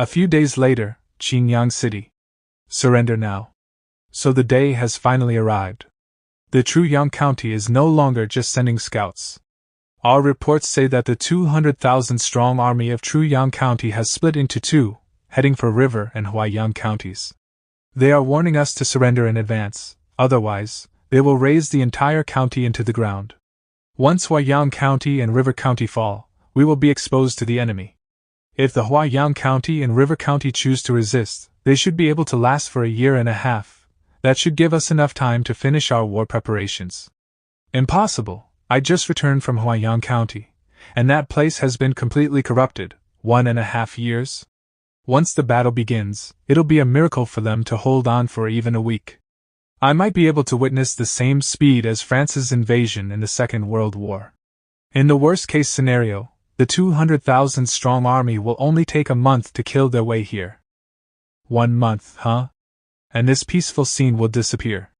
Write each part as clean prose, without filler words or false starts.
A few days later, Qingyang City. Surrender now. So the day has finally arrived. The Truyang County is no longer just sending scouts. Our reports say that the 200,000-strong army of Truyang County has split into two, heading for River and Huaiyang counties. They are warning us to surrender in advance, otherwise, they will raze the entire county into the ground. Once Huaiyang County and River County fall, we will be exposed to the enemy. If the Huaiyang County and River County choose to resist, they should be able to last for a year and a half. That should give us enough time to finish our war preparations. Impossible. I just returned from Huaiyang County, and that place has been completely corrupted. 1.5 years? Once the battle begins, it'll be a miracle for them to hold on for even a week. I might be able to witness the same speed as France's invasion in the Second World War. In the worst-case scenario, the 200,000-strong army will only take a month to kill their way here. 1 month, huh? And this peaceful scene will disappear.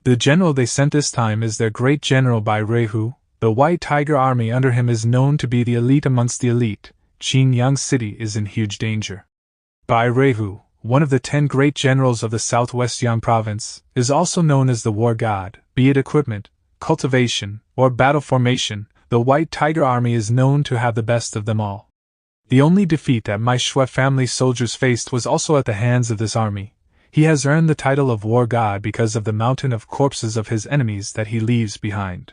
The general they sent this time is their great general Bai Reihu. The White Tiger Army under him is known to be the elite amongst the elite. Qingyang City is in huge danger. Bai Reihu, one of the 10 great generals of the southwest Yang province, is also known as the war god. Be it equipment, cultivation, or battle formation, the White Tiger Army is known to have the best of them all. The only defeat that Manhwa family soldiers faced was also at the hands of this army. He has earned the title of war god because of the mountain of corpses of his enemies that he leaves behind.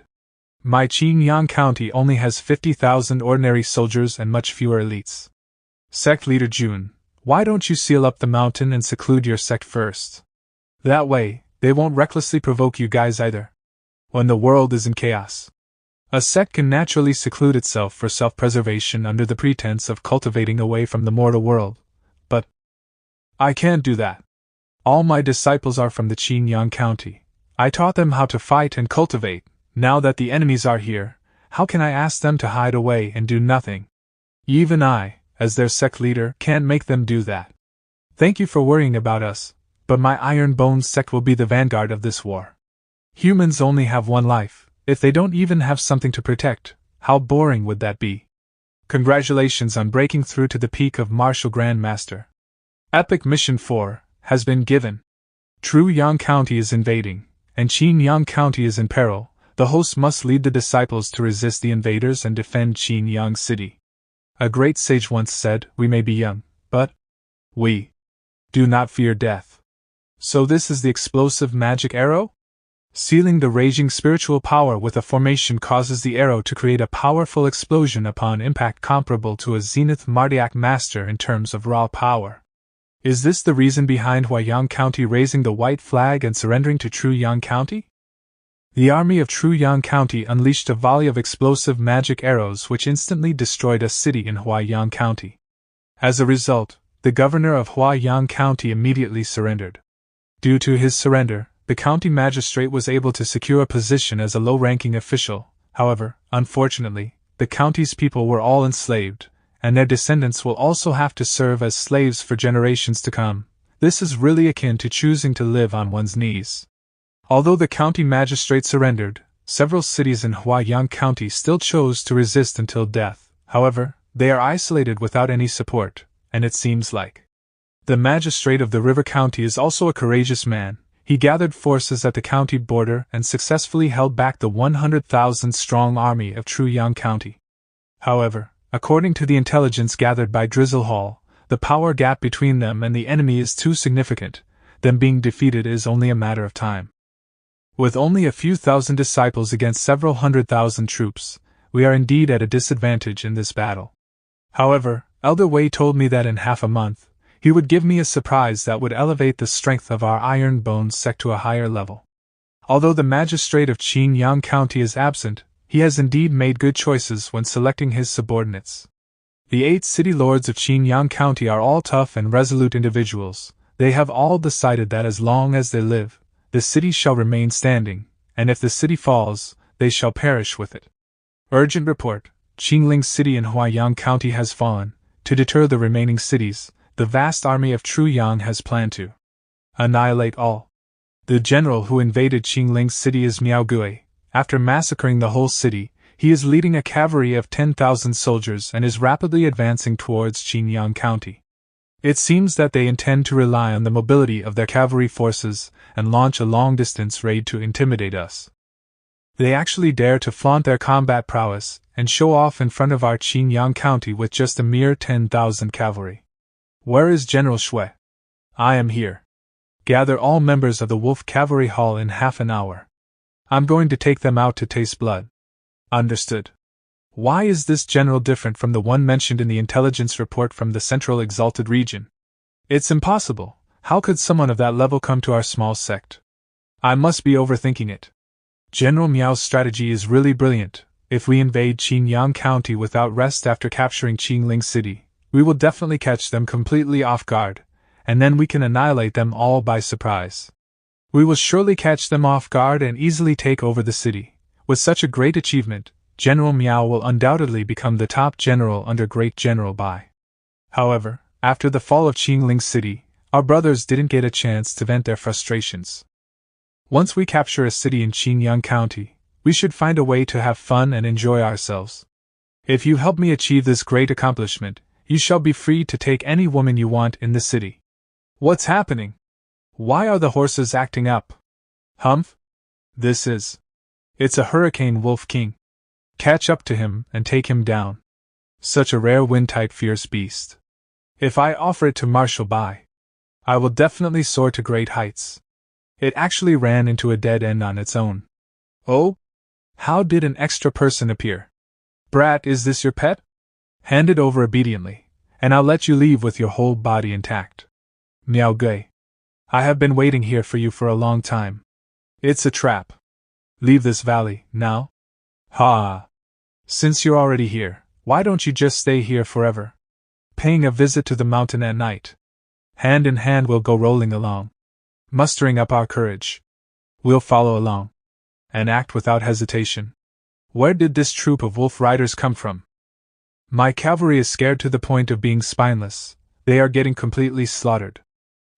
My Qingyang County only has 50,000 ordinary soldiers and much fewer elites. Sect leader Jun, why don't you seal up the mountain and seclude your sect first? That way, they won't recklessly provoke you guys either. When the world is in chaos, a sect can naturally seclude itself for self-preservation under the pretense of cultivating away from the mortal world. But I can't do that. All my disciples are from the Qingyang County. I taught them how to fight and cultivate. Now that the enemies are here, how can I ask them to hide away and do nothing? Even I, as their sect leader, can't make them do that. Thank you for worrying about us, but my Iron Bones sect will be the vanguard of this war. Humans only have one life. If they don't even have something to protect, how boring would that be? Congratulations on breaking through to the peak of Martial Grandmaster. Epic Mission 4 has been given. Truyang County is invading, and Qingyang County is in peril. The host must lead the disciples to resist the invaders and defend Qingyang City. A great sage once said, "We may be young, but we do not fear death." So this is the explosive magic arrow? Sealing the raging spiritual power with a formation causes the arrow to create a powerful explosion upon impact comparable to a Zenith Mardiac Master in terms of raw power. Is this the reason behind Huaiyang County raising the white flag and surrendering to Truyang County? The army of Truyang County unleashed a volley of explosive magic arrows which instantly destroyed a city in Huaiyang County. As a result, the governor of Huaiyang County immediately surrendered. Due to his surrender, the county magistrate was able to secure a position as a low-ranking official. However, unfortunately, the county's people were all enslaved, and their descendants will also have to serve as slaves for generations to come. This is really akin to choosing to live on one's knees. Although the county magistrate surrendered, several cities in Huaiyang County still chose to resist until death. However, they are isolated without any support, and it seems like the magistrate of the River County is also a courageous man. He gathered forces at the county border and successfully held back the 100,000-strong army of Truyang County. However, according to the intelligence gathered by Drizzle Hall, the power gap between them and the enemy is too significant. Them being defeated is only a matter of time. With only a few thousand disciples against several 100,000 troops, we are indeed at a disadvantage in this battle. However, Elder Wei told me that in half a month, he would give me a surprise that would elevate the strength of our Iron Bones sect to a higher level. Although the magistrate of Qingyang County is absent, he has indeed made good choices when selecting his subordinates. The 8 city lords of Qingyang County are all tough and resolute individuals. They have all decided that as long as they live, the city shall remain standing, and if the city falls, they shall perish with it. Urgent report: Qingling City in Huaiyang County has fallen. To deter the remaining cities, the vast army of Truyang has planned to annihilate all. The general who invaded Qingling City is Miao Gui. After massacring the whole city, he is leading a cavalry of 10,000 soldiers and is rapidly advancing towards Qingyang County. It seems that they intend to rely on the mobility of their cavalry forces and launch a long-distance raid to intimidate us. They actually dare to flaunt their combat prowess and show off in front of our Qingyang County with just a mere 10,000 cavalry. Where is General Shui? I am here. Gather all members of the Wolf Cavalry Hall in half an hour. I'm going to take them out to taste blood. Understood. Why is this general different from the one mentioned in the intelligence report from the Central Exalted Region? It's impossible. How could someone of that level come to our small sect? I must be overthinking it. General Miao's strategy is really brilliant. If we invade Qingyang County without rest after capturing Qingling City, we will definitely catch them completely off guard, and then we can annihilate them all by surprise. We will surely catch them off guard and easily take over the city. With such a great achievement, General Miao will undoubtedly become the top general under Great General Bai. However, after the fall of Qingling City, our brothers didn't get a chance to vent their frustrations. Once we capture a city in Qingyang County, we should find a way to have fun and enjoy ourselves. If you help me achieve this great accomplishment, you shall be free to take any woman you want in the city. What's happening? Why are the horses acting up? Humph? It's a Hurricane Wolf King. Catch up to him and take him down. Such a rare wind-type fierce beast. If I offer it to Marshal Bai, I will definitely soar to great heights. It actually ran into a dead end on its own. Oh? How did an extra person appear? Brat, is this your pet? Hand it over obediently, and I'll let you leave with your whole body intact. Miao Gui. I have been waiting here for you for a long time. It's a trap. Leave this valley, now? Ha! Since you're already here, why don't you just stay here forever? Paying a visit to the mountain at night. Hand in hand we'll go rolling along. Mustering up our courage. We'll follow along. And act without hesitation. Where did this troop of wolf riders come from? My cavalry is scared to the point of being spineless. They are getting completely slaughtered.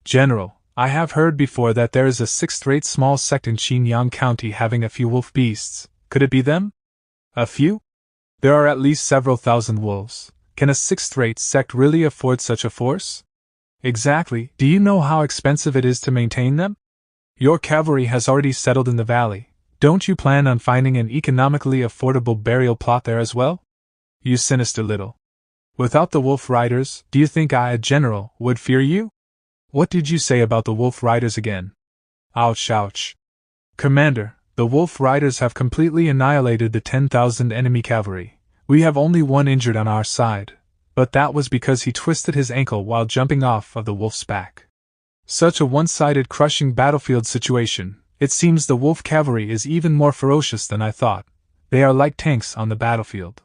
General, I have heard before that there is a sixth-rate small sect in Qingyang County having a few wolf beasts. Could it be them? A few? There are at least several thousand wolves. Can a sixth-rate sect really afford such a force? Exactly. Do you know how expensive it is to maintain them? Your cavalry has already settled in the valley. Don't you plan on finding an economically affordable burial plot there as well? You sinister little. Without the wolf riders, do you think I, a general, would fear you? What did you say about the wolf riders again? Ouch, ouch. Commander, the wolf riders have completely annihilated the 10,000 enemy cavalry. We have only one injured on our side, but that was because he twisted his ankle while jumping off of the wolf's back. Such a one-sided crushing battlefield situation. It seems the wolf cavalry is even more ferocious than I thought. They are like tanks on the battlefield.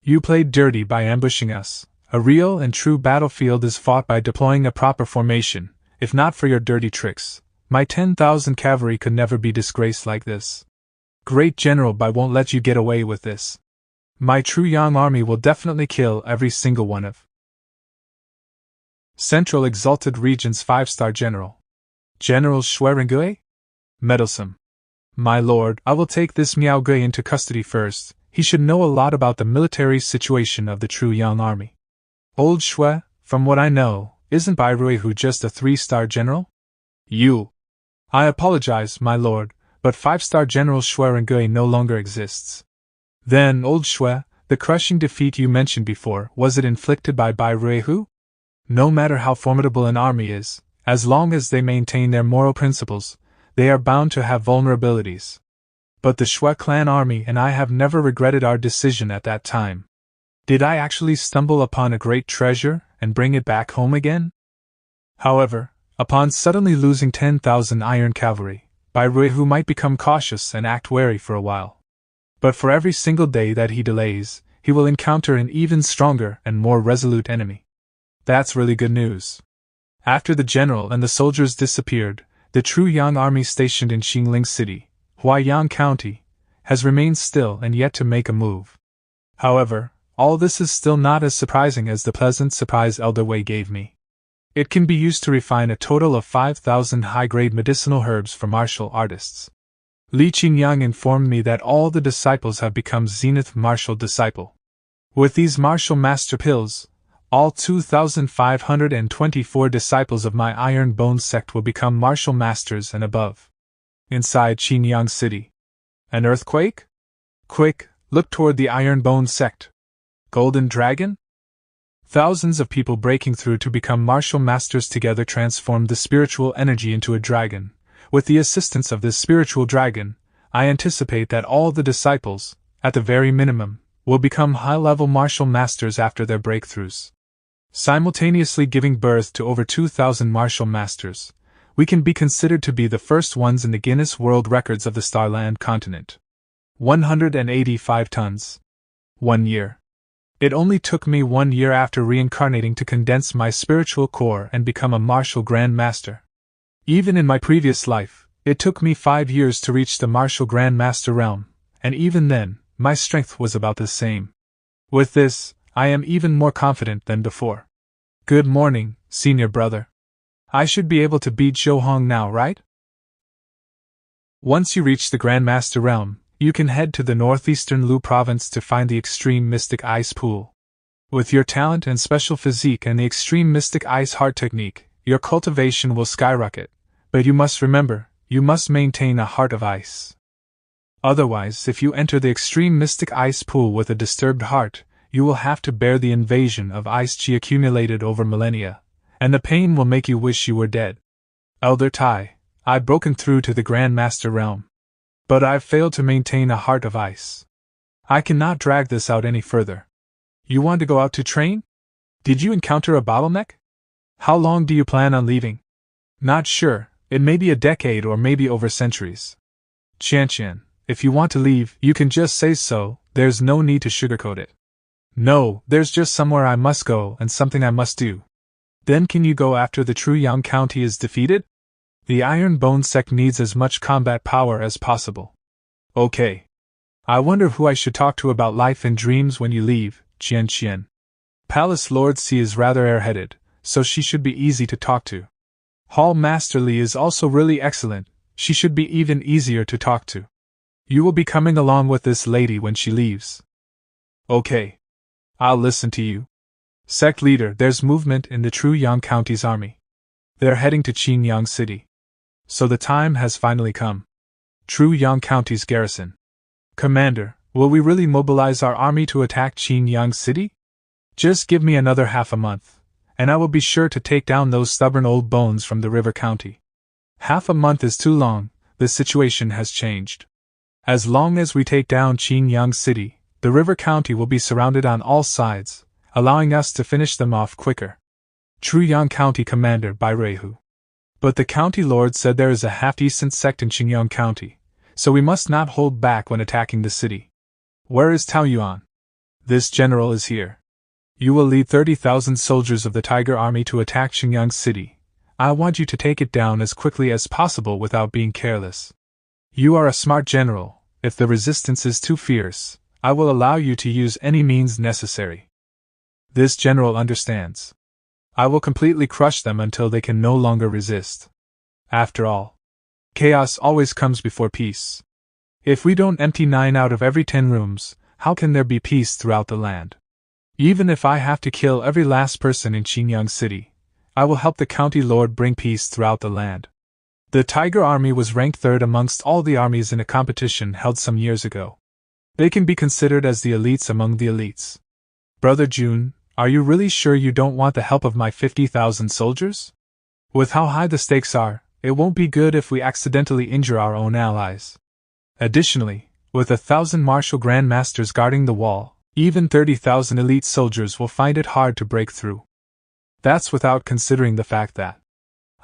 You played dirty by ambushing us. A real and true battlefield is fought by deploying a proper formation. If not for your dirty tricks, my 10,000 cavalry could never be disgraced like this. Great General Bai won't let you get away with this. My true Yang army will definitely kill every single one of Central Exalted Region's 5-star General. General Shuerengui? Meddlesome. My lord, I will take this Miao Gui into custody first. He should know a lot about the military situation of the true Yang army. Old Shui, from what I know, isn't Bai Ruihu just a 3-star general? I apologize, my lord, but 5-star General Shuerengui no longer exists. Then, old Shui, the crushing defeat you mentioned before, was it inflicted by Bai Ruihu? No matter how formidable an army is, as long as they maintain their moral principles, they are bound to have vulnerabilities. But the Shui clan army and I have never regretted our decision at that time. Did I actually stumble upon a great treasure and bring it back home again? However, upon suddenly losing 10,000 iron cavalry, Bai Ruihu might become cautious and act wary for a while. But for every single day that he delays, he will encounter an even stronger and more resolute enemy. That's really good news. After the general and the soldiers disappeared, the true Yang army stationed in Qingling City, Huaiyang County, has remained still and yet to make a move. However, all this is still not as surprising as the pleasant surprise Elder Wei gave me. It can be used to refine a total of 5,000 high-grade medicinal herbs for martial artists. Li Qingyang informed me that all the disciples have become Zenith Martial Disciple. With these martial master pills, All 2,524 disciples of my Iron Bone sect will become martial masters and above. Inside Qinyang City. An earthquake? Quick, look toward the Iron Bone sect. Golden Dragon? Thousands of people breaking through to become martial masters together transformed the spiritual energy into a dragon. With the assistance of this spiritual dragon, I anticipate that all the disciples, at the very minimum, will become high-level martial masters after their breakthroughs. Simultaneously giving birth to over 2,000 martial masters, we can be considered to be the first ones in the Guinness World Records of the Starland continent. 185 tons. 1 year. It only took me 1 year after reincarnating to condense my spiritual core and become a martial Grand Master. Even in my previous life, it took me 5 years to reach the martial Grand Master realm, and even then, my strength was about the same. With this, I am even more confident than before. Good morning, senior brother. I should be able to beat Zhou now, right? Once you reach the Grand Master realm, you can head to the northeastern Lu province to find the Extreme Mystic Ice Pool. With your talent and special physique and the Extreme Mystic Ice Heart technique, your cultivation will skyrocket, but you must remember, you must maintain a heart of ice. Otherwise, if you enter the Extreme Mystic Ice Pool with a disturbed heart, you will have to bear the invasion of ice chi accumulated over millennia, and the pain will make you wish you were dead. Elder Tai, I've broken through to the Grand Master realm, but I've failed to maintain a heart of ice. I cannot drag this out any further. You want to go out to train? Did you encounter a bottleneck? How long do you plan on leaving? Not sure, it may be a decade or maybe over centuries. Qian, if you want to leave, you can just say so, there's no need to sugarcoat it. No, there's just somewhere I must go and something I must do. Then can you go after the true Yang County is defeated? The Iron Bone sect needs as much combat power as possible. Okay. I wonder who I should talk to about life and dreams when you leave, Qian. Palace Lord C is rather airheaded, so she should be easy to talk to. Hall Master Li is also really excellent, she should be even easier to talk to. You will be coming along with this lady when she leaves. Okay. I'll listen to you. Sect leader, there's movement in the True Yang County's army. They're heading to Qinyang City. So the time has finally come. True Yang County's garrison. Commander, will we really mobilize our army to attack Qinyang City? Just give me another half a month, and I will be sure to take down those stubborn old bones from the River County. Half a month is too long, the situation has changed. As long as we take down Qinyang City, the River County will be surrounded on all sides, allowing us to finish them off quicker. True Yang County Commander by Reihu. But the county lord said there is a half-decent sect in Qinyang County, so we must not hold back when attacking the city. Where is Tao Yuan? This general is here. You will lead 30,000 soldiers of the Tiger Army to attack Qinyang City. I want you to take it down as quickly as possible without being careless. You are a smart general. If the resistance is too fierce, I will allow you to use any means necessary. This general understands. I will completely crush them until they can no longer resist. After all, chaos always comes before peace. If we don't empty 9 out of every 10 rooms, how can there be peace throughout the land? Even if I have to kill every last person in Qinyang City, I will help the county lord bring peace throughout the land. The Tiger Army was ranked 3rd amongst all the armies in a competition held some years ago. They can be considered as the elites among the elites. Brother Jun, are you really sure you don't want the help of my 50,000 soldiers? With how high the stakes are, it won't be good if we accidentally injure our own allies. Additionally, with 1,000 martial Grand Masters guarding the wall, even 30,000 elite soldiers will find it hard to break through. That's without considering the fact that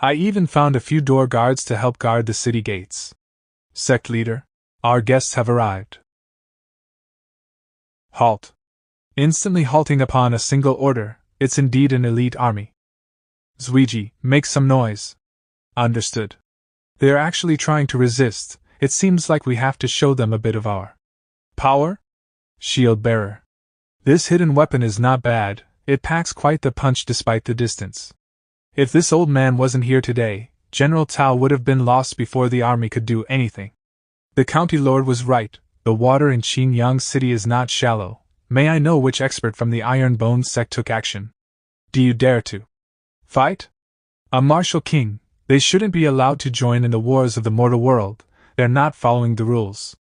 I even found a few door guards to help guard the city gates. Sect leader, our guests have arrived. Halt. Instantly halting upon a single order, it's indeed an elite army. Zuiji, make some noise. Understood. They are actually trying to resist, it seems like we have to show them a bit of our power? Shield bearer. This hidden weapon is not bad, it packs quite the punch despite the distance. If this old man wasn't here today, General Tao would have been lost before the army could do anything. The county lord was right, the water in Qinyang City is not shallow. May I know which expert from the Iron Bone sect took action? Do you dare to fight? A martial king, they shouldn't be allowed to join in the wars of the mortal world. They're not following the rules.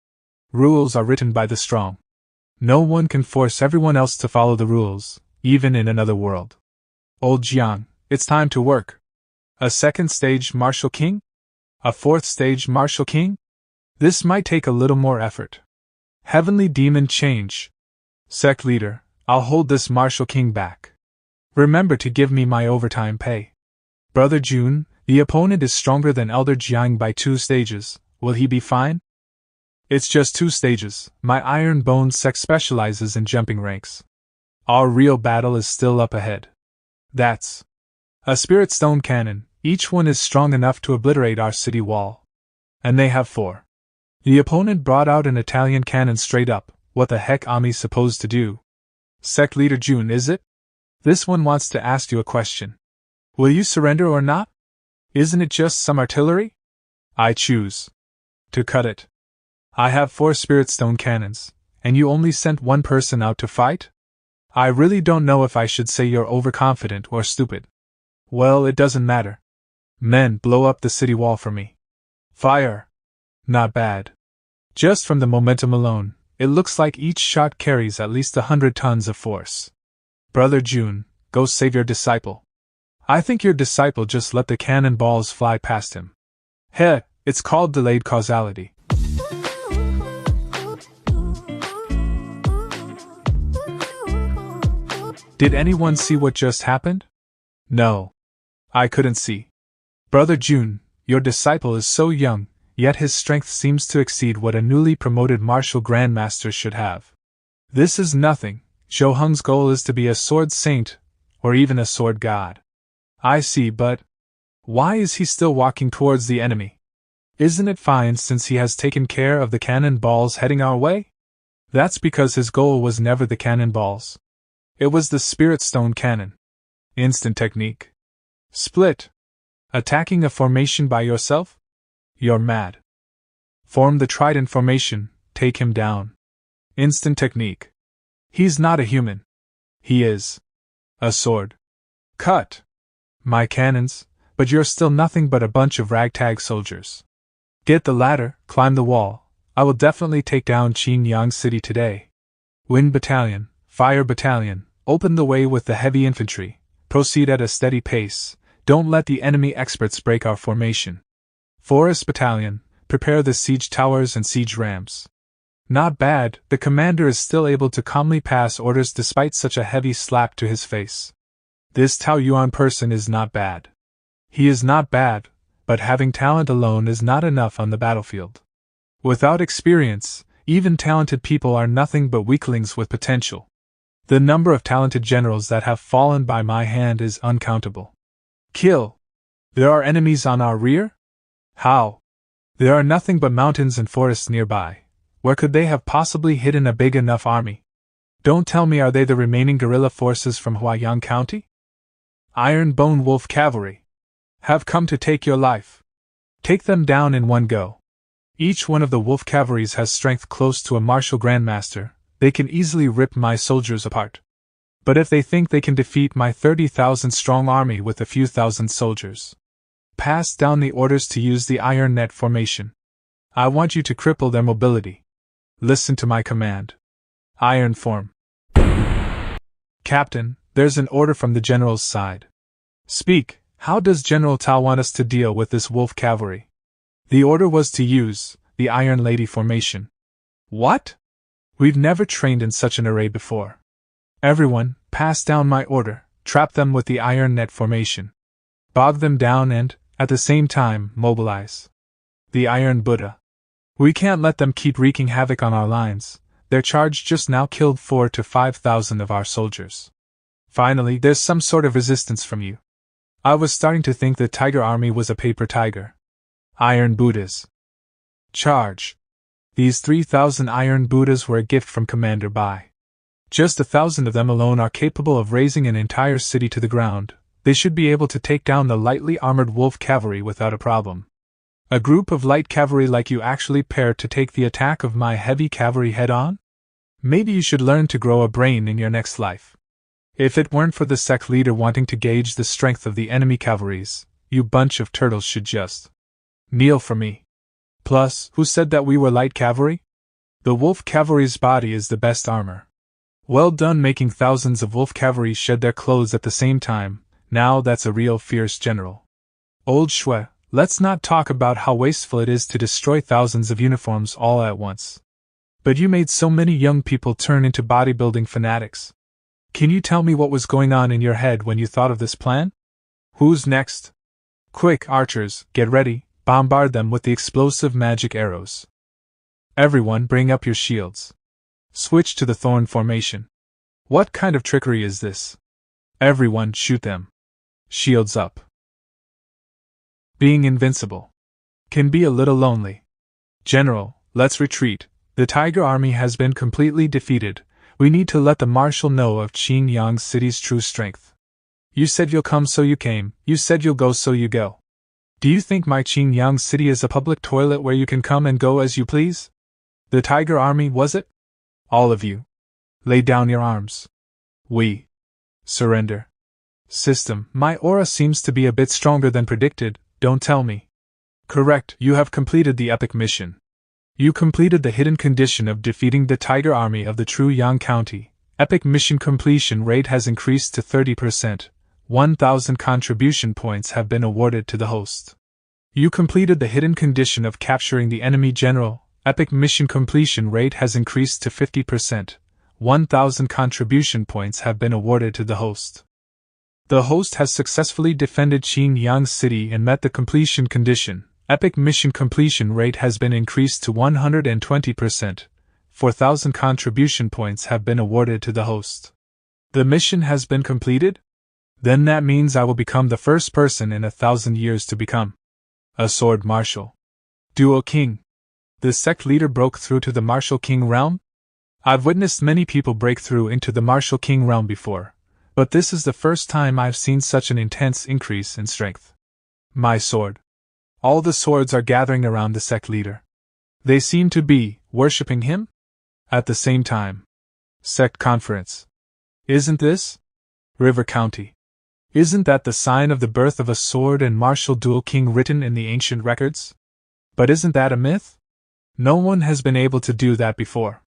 Rules are written by the strong. No one can force everyone else to follow the rules, even in another world. Old Jiang, it's time to work. A second stage martial king? A fourth stage martial king? This might take a little more effort. Heavenly demon change. Sect leader, I'll hold this martial king back. Remember to give me my overtime pay. Brother Jun, the opponent is stronger than Elder Jiang by 2 stages. Will he be fine? It's just 2 stages. My Iron Bone Sect specializes in jumping ranks. Our real battle is still up ahead. That's a Spirit Stone cannon. Each one is strong enough to obliterate our city wall. And they have 4. The opponent brought out an Italian cannon straight up. What the heck Ami supposed to do? Sect leader Jun, is it? This one wants to ask you a question. Will you surrender or not? Isn't it just some artillery? I choose to cut it. I have 4 Spirit Stone cannons, and you only sent 1 person out to fight? I really don't know if I should say you're overconfident or stupid. Well, it doesn't matter. Men, blow up the city wall for me. Fire! Not bad. Just from the momentum alone, it looks like each shot carries at least 100 tons of force. Brother Jun, go save your disciple. I think your disciple just let the cannonballs fly past him. Heh, it's called delayed causality. Did anyone see what just happened? No. I couldn't see. Brother Jun, your disciple is so young, yet his strength seems to exceed what a newly promoted martial grandmaster should have. This is nothing. Zhou Heng's goal is to be a sword saint, or even a sword god. I see, but why is he still walking towards the enemy? Isn't it fine since he has taken care of the cannonballs heading our way? That's because his goal was never the cannonballs. It was the Spirit Stone cannon. Instant technique. Split. Attacking a formation by yourself? You're mad. Form the trident formation, take him down. Instant technique. He's not a human. He is a sword. Cut. My cannons, but you're still nothing but a bunch of ragtag soldiers. Get the ladder, climb the wall. I will definitely take down Qingyang City today. Wind Battalion, Fire Battalion, open the way with the heavy infantry. Proceed at a steady pace. Don't let the enemy experts break our formation. Forest Battalion, prepare the siege towers and siege rams. Not bad, the commander is still able to calmly pass orders despite such a heavy slap to his face. This Tao Yuan person is not bad. He is not bad, but having talent alone is not enough on the battlefield. Without experience, even talented people are nothing but weaklings with potential. The number of talented generals that have fallen by my hand is uncountable. Kill! There are enemies on our rear? How? There are nothing but mountains and forests nearby. Where could they have possibly hidden a big enough army? Don't tell me, are they the remaining guerrilla forces from Huaiyang County? Iron Bone Wolf Cavalry have come to take your life. Take them down in one go. Each one of the wolf cavalries has strength close to a martial grandmaster. They can easily rip my soldiers apart. But if they think they can defeat my 30,000 strong army with a few thousand soldiers, pass down the orders to use the iron net formation. I want you to cripple their mobility. Listen to my command. Iron form. Captain, there's an order from the general's side. Speak, how does General Tao want us to deal with this wolf cavalry? The order was to use the Iron Lady formation. What? We've never trained in such an array before. Everyone, pass down my order, trap them with the iron net formation. Bog them down and, at the same time, mobilize the Iron Buddha. We can't let them keep wreaking havoc on our lines. Their charge just now killed 4,000 to 5,000 of our soldiers. Finally, there's some sort of resistance from you. I was starting to think the Tiger Army was a paper tiger. Iron Buddhas. Charge. These 3,000 Iron Buddhas were a gift from Commander Bai. Just 1,000 of them alone are capable of razing an entire city to the ground. They should be able to take down the lightly armored wolf cavalry without a problem. A group of light cavalry like you actually paired to take the attack of my heavy cavalry head on? Maybe you should learn to grow a brain in your next life. If it weren't for the sect leader wanting to gauge the strength of the enemy cavalries, you bunch of turtles should just kneel for me. Plus, who said that we were light cavalry? The wolf cavalry's body is the best armor. Well done making thousands of wolf cavalry shed their clothes at the same time. Now that's a real fierce general. Old Shui, let's not talk about how wasteful it is to destroy thousands of uniforms all at once. But you made so many young people turn into bodybuilding fanatics. Can you tell me what was going on in your head when you thought of this plan? Who's next? Quick, archers, get ready, bombard them with the explosive magic arrows. Everyone bring up your shields. Switch to the thorn formation. What kind of trickery is this? Everyone shoot them. Shields up. Being invincible can be a little lonely. General, let's retreat. The Tiger Army has been completely defeated. We need to let the Marshal know of Qingyang City's true strength. You said you'll come, so you came. You said you'll go, so you go. Do you think my Qingyang City is a public toilet where you can come and go as you please? The Tiger Army, was it? All of you. Lay down your arms. We surrender. System, my aura seems to be a bit stronger than predicted, don't tell me. Correct, you have completed the epic mission. You completed the hidden condition of defeating the Tiger Army of the true Yang County. Epic mission completion rate has increased to 30%. 1,000 contribution points have been awarded to the host. You completed the hidden condition of capturing the enemy general. Epic mission completion rate has increased to 50%. 1,000 contribution points have been awarded to the host. The host has successfully defended Qingyang City and met the completion condition. Epic mission completion rate has been increased to 120%. 4,000 contribution points have been awarded to the host. The mission has been completed? Then that means I will become the first person in 1,000 years to become a sword marshal. Duo King. The sect leader broke through to the Martial King realm? I've witnessed many people break through into the Martial King realm before, but this is the first time I've seen such an intense increase in strength. My sword. All the swords are gathering around the sect leader. They seem to be worshipping him? At the same time. Sect conference. Isn't this River County? Isn't that the sign of the birth of a sword and martial dual king written in the ancient records? But isn't that a myth? No one has been able to do that before.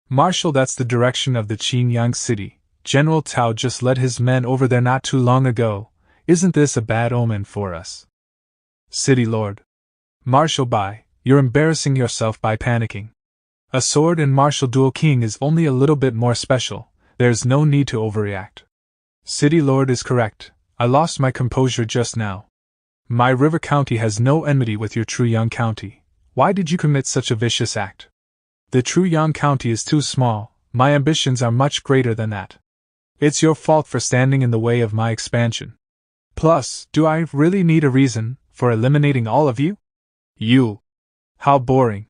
Marshal, that's the direction of the Qingyang City. General Tao just led his men over there not too long ago. Isn't this a bad omen for us? City Lord. Marshal Bai, you're embarrassing yourself by panicking. A sword and martial dual king is only a little bit more special. There's no need to overreact. City Lord is correct. I lost my composure just now. My River County has no enmity with your true Yang County. Why did you commit such a vicious act? The true Yang County is too small. My ambitions are much greater than that. It's your fault for standing in the way of my expansion. Plus, do I really need a reason for eliminating all of you? You. How boring.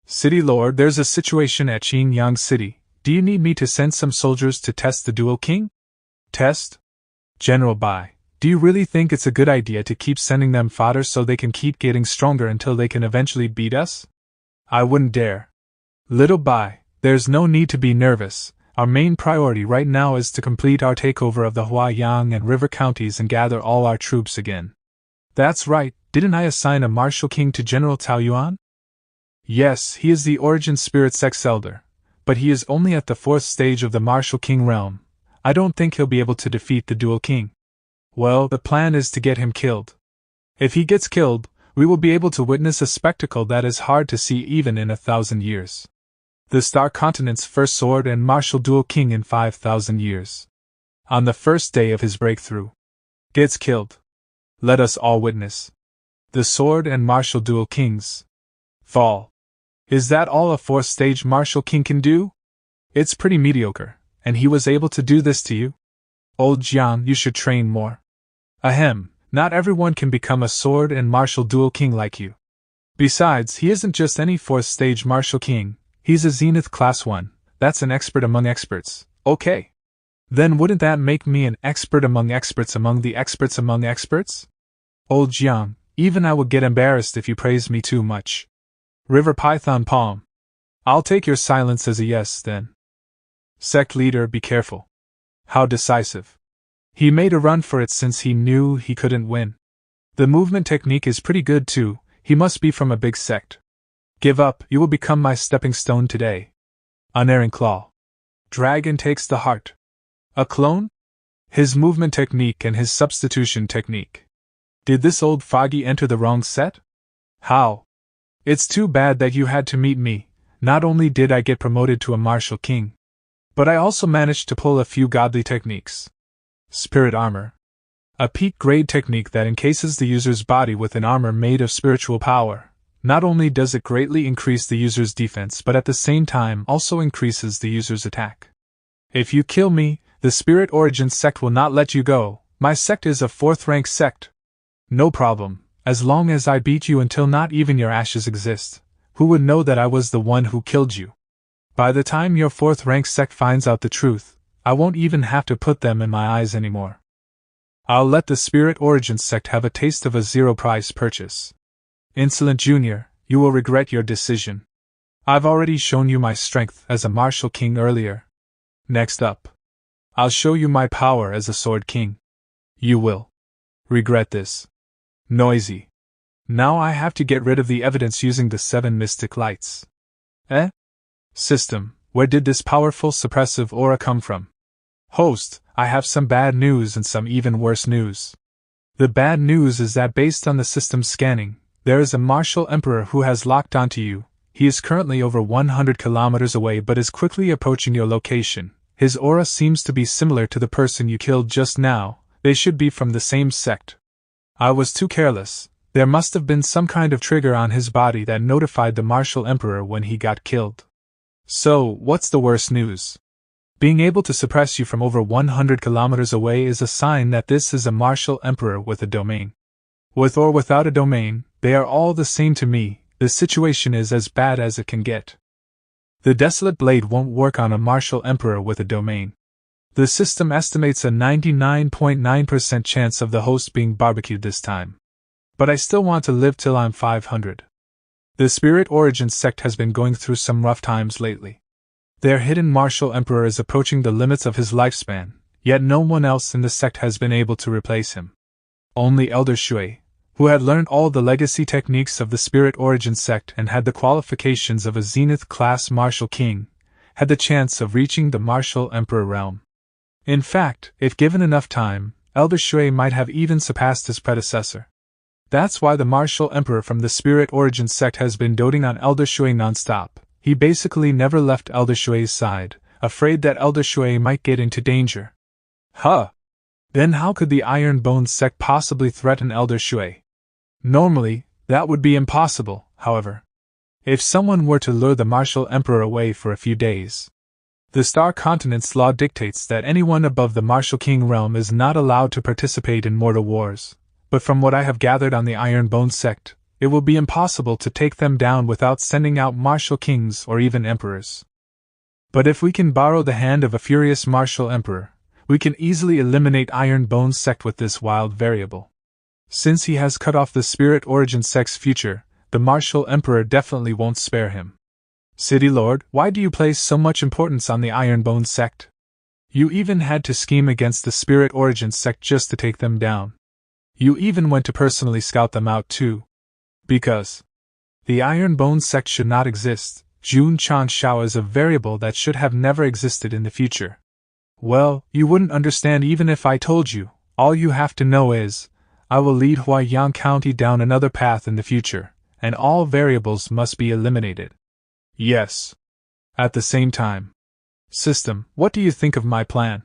City Lord, there's a situation at Qingyang City. Do you need me to send some soldiers to test the dual king? Test? General Bai, do you really think it's a good idea to keep sending them fodder so they can keep getting stronger until they can eventually beat us? I wouldn't dare. Little Bai, there's no need to be nervous. Our main priority right now is to complete our takeover of the Huayang and River counties and gather all our troops again. That's right, didn't I assign a martial king to General Tao Yuan? Yes, he is the origin spirit sex elder, but he is only at the 4th stage of the martial king realm. I don't think he'll be able to defeat the dual king. Well, the plan is to get him killed. If he gets killed, we will be able to witness a spectacle that is hard to see even in 1,000 years. The Star Continent's first sword and martial dual king in 5,000 years. On the first day of his breakthrough. Gets killed. Let us all witness. The sword and martial dual kings. Fall. Is that all a 4th stage martial king can do? It's pretty mediocre, and he was able to do this to you? Old Jiang, you should train more. Ahem, not everyone can become a sword and martial dual king like you. Besides, he isn't just any 4th stage martial king, he's a Zenith Class 1, that's an expert among experts, okay. Then wouldn't that make me an expert among the experts among the experts? Old Jiang, even I would get embarrassed if you praised me too much. River Python Palm. I'll take your silence as a yes, then. Sect leader, be careful. How decisive. He made a run for it since he knew he couldn't win. The movement technique is pretty good too, he must be from a big sect. Give up, you will become my stepping stone today. Unerring claw. Dragon takes the heart. A clone? His movement technique and his substitution technique. Did this old foggy enter the wrong set? How? It's too bad that you had to meet me. Not only did I get promoted to a martial king, but I also managed to pull a few godly techniques. Spirit armor. A peak grade technique that encases the user's body with an armor made of spiritual power. Not only does it greatly increase the user's defense, but at the same time also increases the user's attack. If you kill me, the Spirit Origin Sect will not let you go. My sect is a 4th rank sect. No problem, as long as I beat you until not even your ashes exist. Who would know that I was the one who killed you? By the time your 4th rank sect finds out the truth, I won't even have to put them in my eyes anymore. I'll let the Spirit Origin Sect have a taste of a zero-price purchase. Insolent Junior, you will regret your decision. I've already shown you my strength as a martial king earlier. Next up, I'll show you my power as a sword king. You will regret this. Noisy. Now I have to get rid of the evidence using the 7 mystic lights. System, where did this powerful suppressive aura come from? Host, I have some bad news and some even worse news. The bad news is that based on the system's scanning, there is a martial emperor who has locked onto you. He is currently over 100 kilometers away but is quickly approaching your location. His aura seems to be similar to the person you killed just now. They should be from the same sect. I was too careless. There must have been some kind of trigger on his body that notified the martial emperor when he got killed. So, what's the worst news? Being able to suppress you from over 100 kilometers away is a sign that this is a martial emperor with a domain. With or without a domain, they are all the same to me. The situation is as bad as it can get. The Desolate Blade won't work on a martial emperor with a domain. The system estimates a 99.9% chance of the host being barbecued this time. But I still want to live till I'm 500. The Spirit Origin Sect has been going through some rough times lately. Their hidden martial emperor is approaching the limits of his lifespan, yet no one else in the sect has been able to replace him. Only Elder Shui, who had learned all the legacy techniques of the Spirit Origin Sect and had the qualifications of a Zenith-class martial king, had the chance of reaching the martial emperor realm. In fact, if given enough time, Elder Shui might have even surpassed his predecessor. That's why the martial emperor from the Spirit Origin Sect has been doting on Elder Shui non-stop. He basically never left Elder Shui's side, afraid that Elder Shui might get into danger. Then how could the Iron Bone Sect possibly threaten Elder Shui? Normally, that would be impossible, however. If someone were to lure the martial emperor away for a few days. The Star Continent's law dictates that anyone above the martial king realm is not allowed to participate in mortal wars, but from what I have gathered on the Iron Bone Sect, it will be impossible to take them down without sending out martial kings or even emperors. But if we can borrow the hand of a furious martial emperor, we can easily eliminate Iron Bone Sect with this wild variable. Since he has cut off the Spirit Origin Sect's future, the martial emperor definitely won't spare him. City Lord, why do you place so much importance on the Iron Bone Sect? You even had to scheme against the Spirit Origin Sect just to take them down. You even went to personally scout them out too. Because the Iron Bone Sect should not exist. Jun Chan Shao is a variable that should have never existed in the future. Well, you wouldn't understand even if I told you. All you have to know is, I will lead Huaiyang County down another path in the future, and all variables must be eliminated. Yes. At the same time. System, what do you think of my plan?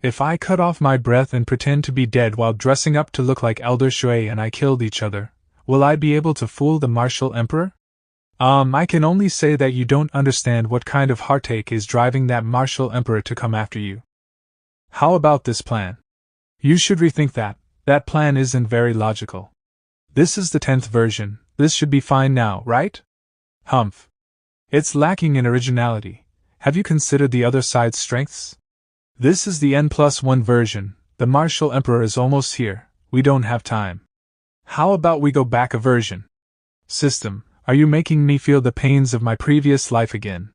If I cut off my breath and pretend to be dead while dressing up to look like Elder Shui and I killed each other, will I be able to fool the martial emperor? I can only say that you don't understand what kind of heartache is driving that martial emperor to come after you. How about this plan? You should rethink that. That plan isn't very logical. This is the 10th version. This should be fine now, right? Humph. It's lacking in originality. Have you considered the other side's strengths? This is the N+1 version. The martial emperor is almost here. We don't have time. How about we go back a version? System, are you making me feel the pains of my previous life again?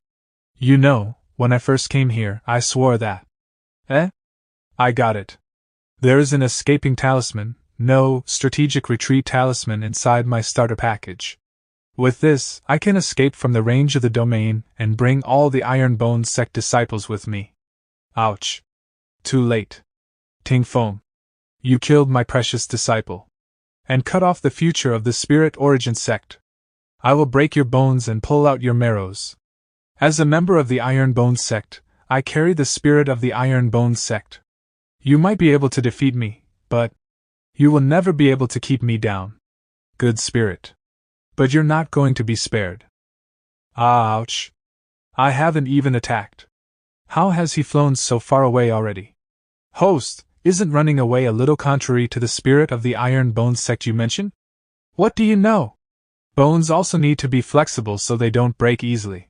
You know, when I first came here, I swore that. I got it. There is an escaping talisman, no, strategic retreat talisman inside my starter package. With this, I can escape from the range of the domain and bring all the Ironbone Sect disciples with me. Ouch. Too late. Ting Feng. You killed my precious disciple. And cut off the future of the Spirit Origin Sect. I will break your bones and pull out your marrows. As a member of the Ironbone Sect, I carry the spirit of the Ironbone Sect. You might be able to defeat me, but you will never be able to keep me down. Good spirit. But you're not going to be spared. Ouch. I haven't even attacked. How has he flown so far away already? Host, isn't running away a little contrary to the spirit of the Ironbone Sect you mentioned? What do you know? Bones also need to be flexible so they don't break easily.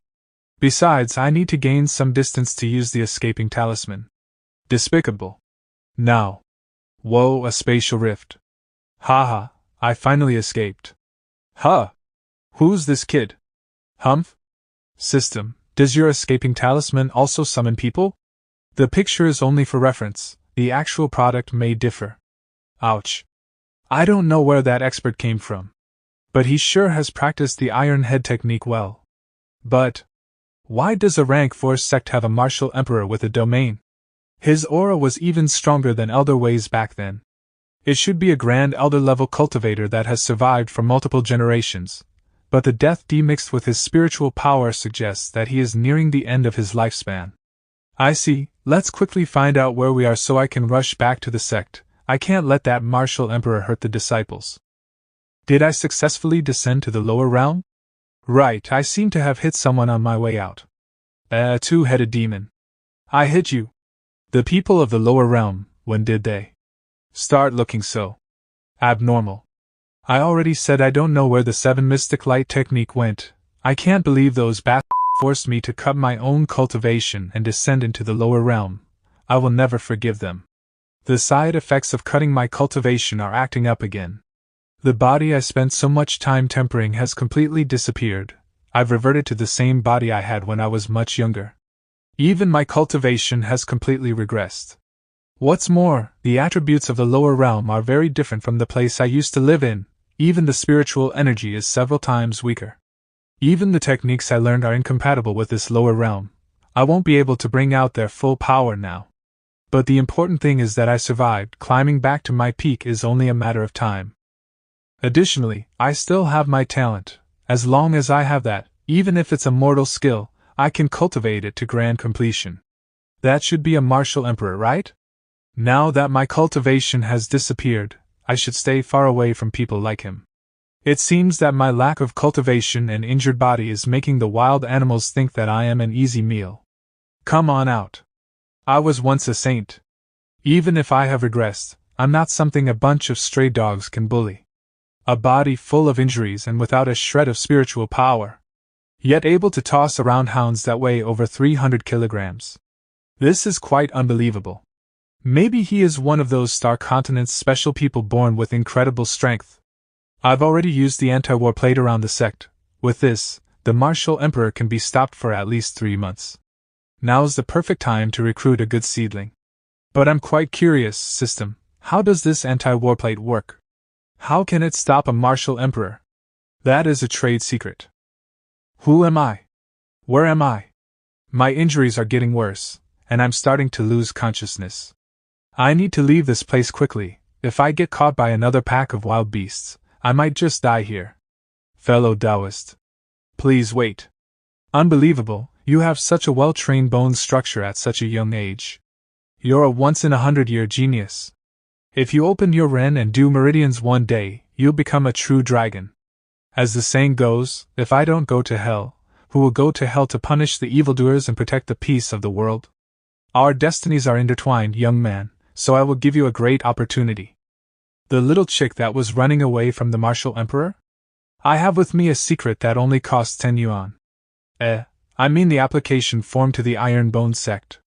Besides, I need to gain some distance to use the escaping talisman. Despicable. Now. Whoa, a spatial rift. Haha, I finally escaped. Huh. Who's this kid? Humph? System, does your escaping talisman also summon people? The picture is only for reference, the actual product may differ. Ouch. I don't know where that expert came from. But he sure has practiced the Iron Head technique well. But why does a rank 4 sect have a martial emperor with a domain? His aura was even stronger than Elder Wei's back then. It should be a Grand Elder level cultivator that has survived for multiple generations, but the death demixed with his spiritual power suggests that he is nearing the end of his lifespan. I see, let's quickly find out where we are so I can rush back to the sect. I can't let that martial emperor hurt the disciples. Did I successfully descend to the lower realm? Right, I seem to have hit someone on my way out. A two-headed demon. I hit you. The people of the lower realm, when did they start looking so abnormal? I already said I don't know where the 7 mystic light technique went. I can't believe those forced me to cut my own cultivation and descend into the lower realm. I will never forgive them. The side effects of cutting my cultivation are acting up again. The body I spent so much time tempering has completely disappeared. I've reverted to the same body I had when I was much younger. Even my cultivation has completely regressed. What's more, the attributes of the lower realm are very different from the place I used to live in. Even the spiritual energy is several times weaker. Even the techniques I learned are incompatible with this lower realm. I won't be able to bring out their full power now. But the important thing is that I survived. Climbing back to my peak is only a matter of time. Additionally, I still have my talent. As long as I have that, even if it's a mortal skill, I can cultivate it to grand completion. That should be a martial emperor, right? Now that my cultivation has disappeared, I should stay far away from people like him. It seems that my lack of cultivation and injured body is making the wild animals think that I am an easy meal. Come on out. I was once a saint. Even if I have regressed, I'm not something a bunch of stray dogs can bully. A body full of injuries and without a shred of spiritual power. Yet able to toss around hounds that weigh over 300 kilograms. This is quite unbelievable. Maybe he is one of those Star Continent's special people born with incredible strength. I've already used the anti-war plate around the sect. With this, the martial emperor can be stopped for at least 3 months. Now's the perfect time to recruit a good seedling. But I'm quite curious, system, how does this anti-war plate work? How can it stop a martial emperor? That is a trade secret. Who am I? Where am I? My injuries are getting worse, and I'm starting to lose consciousness. I need to leave this place quickly. If I get caught by another pack of wild beasts, I might just die here. Fellow Taoist. Please wait. Unbelievable, you have such a well-trained bone structure at such a young age. You're a once-in-a-100-year genius. If you open your Ren and do meridians one day, you'll become a true dragon. As the saying goes, if I don't go to hell, who will go to hell to punish the evildoers and protect the peace of the world? Our destinies are intertwined, young man, so I will give you a great opportunity. The little chick that was running away from the martial emperor? I have with me a secret that only costs 10 yuan. I mean the application form to the Ironbone Sect.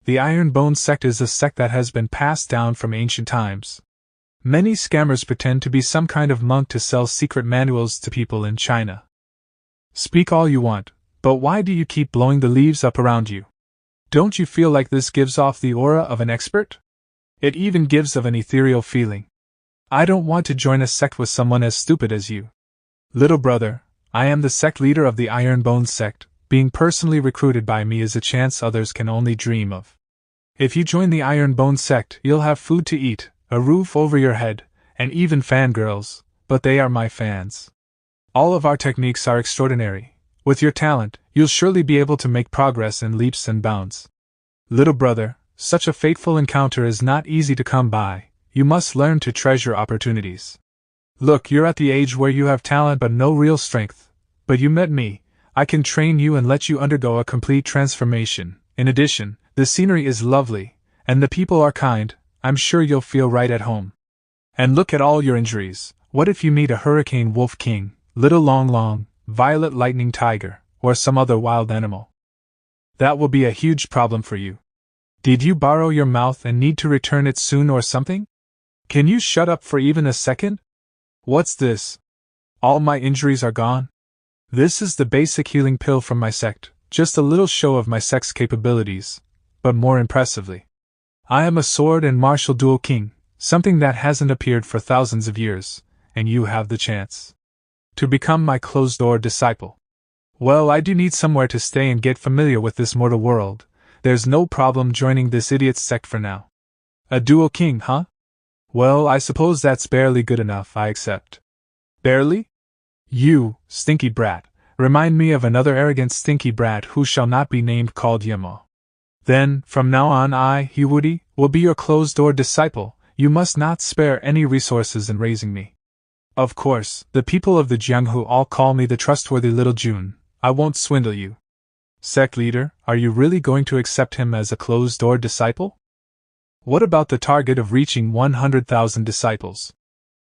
The Ironbone Sect is a sect that has been passed down from ancient times. Many scammers pretend to be some kind of monk to sell secret manuals to people in China. Speak all you want, but why do you keep blowing the leaves up around you? Don't you feel like this gives off the aura of an expert? It even gives of an ethereal feeling. I don't want to join a sect with someone as stupid as you. Little brother, I am the sect leader of the Ironbone sect. Being personally recruited by me is a chance others can only dream of. If you join the Ironbone sect, you'll have food to eat, a roof over your head, and even fangirls, but they are my fans. All of our techniques are extraordinary. With your talent, you'll surely be able to make progress in leaps and bounds. Little brother, such a fateful encounter is not easy to come by. You must learn to treasure opportunities. Look, you're at the age where you have talent but no real strength. But you met me. I can train you and let you undergo a complete transformation. In addition, the scenery is lovely, and the people are kind. I'm sure you'll feel right at home. And look at all your injuries. What if you meet a hurricane wolf king, little long long, violet lightning tiger, or some other wild animal? That will be a huge problem for you. Did you borrow your mouth and need to return it soon or something? Can you shut up for even a second? What's this? All my injuries are gone? This is the basic healing pill from my sect, just a little show of my sect's capabilities, but more impressively. I am a sword and martial duel king, something that hasn't appeared for thousands of years, and you have the chance to become my closed-door disciple. Well, I do need somewhere to stay and get familiar with this mortal world. There's no problem joining this idiot's sect for now. A dual king, huh? Well, I suppose that's barely good enough, I accept. Barely? You, stinky brat, remind me of another arrogant stinky brat who shall not be named called Yemo. Then, from now on I, Hiwudi, will be your closed-door disciple. You must not spare any resources in raising me. Of course, the people of the Jianghu all call me the trustworthy little Jun. I won't swindle you. Sect leader, are you really going to accept him as a closed-door disciple? What about the target of reaching 100,000 disciples?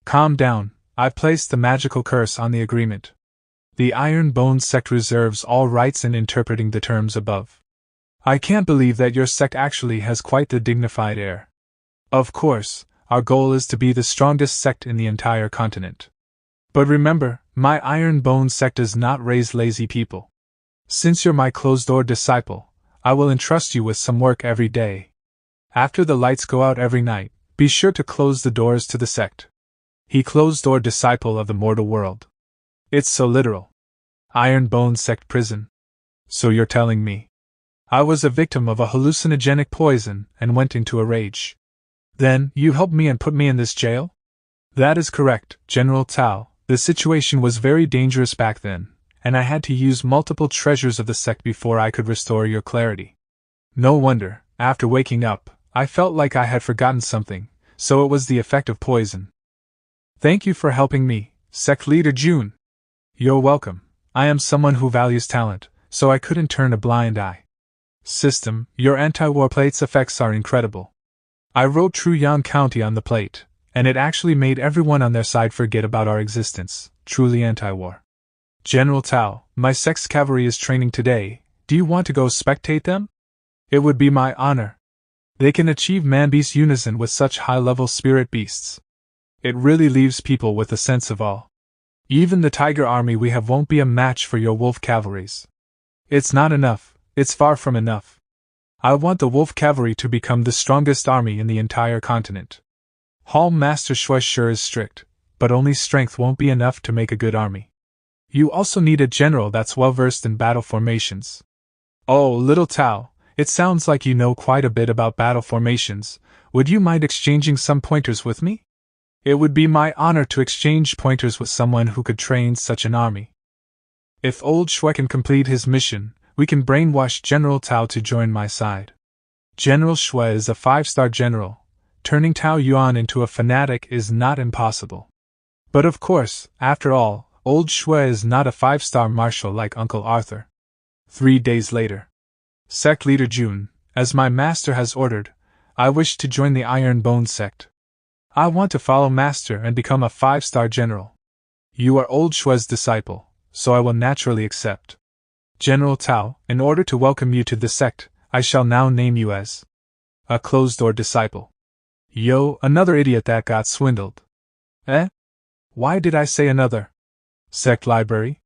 Calm down, I've placed the magical curse on the agreement. The Ironbone sect reserves all rights in interpreting the terms above. I can't believe that your sect actually has quite the dignified air. Of course, our goal is to be the strongest sect in the entire continent. But remember, my Ironbone sect does not raise lazy people. Since you're my closed-door disciple, I will entrust you with some work every day. After the lights go out every night, be sure to close the doors to the sect. He closed-door disciple of the mortal world. It's so literal. Ironbone sect prison. So you're telling me I was a victim of a hallucinogenic poison and went into a rage. Then, you helped me and put me in this jail? That is correct, General Tao. The situation was very dangerous back then, and I had to use multiple treasures of the sect before I could restore your clarity. No wonder, after waking up, I felt like I had forgotten something, so it was the effect of poison. Thank you for helping me, Sect Leader Jun. You're welcome. I am someone who values talent, so I couldn't turn a blind eye. System, your anti-war plate's effects are incredible. I wrote Truyang County on the plate, and it actually made everyone on their side forget about our existence, truly anti-war. General Tao, my sect's cavalry is training today. Do you want to go spectate them? It would be my honor. They can achieve man-beast unison with such high-level spirit beasts. It really leaves people with a sense of awe. Even the tiger army we have won't be a match for your wolf cavalries. It's not enough, it's far from enough. I want the wolf cavalry to become the strongest army in the entire continent. Hall Master Shui sure is strict, but only strength won't be enough to make a good army. You also need a general that's well-versed in battle formations. Oh, little Tao, it sounds like you know quite a bit about battle formations. Would you mind exchanging some pointers with me? It would be my honor to exchange pointers with someone who could train such an army. If old Shui can complete his mission, we can brainwash General Tao to join my side. General Shui is a 5-star general. Turning Tao Yuan into a fanatic is not impossible. But of course, after all, old Shui is not a 5-star marshal like Uncle Arthur. 3 days later. Sect Leader Jun, as my master has ordered, I wish to join the Ironbone sect. I want to follow master and become a 5-star general. You are old Shui's disciple, so I will naturally accept. General Tao, in order to welcome you to the sect, I shall now name you as a closed-door disciple. Yo, another idiot that got swindled. Eh? Why did I say another? Sect library?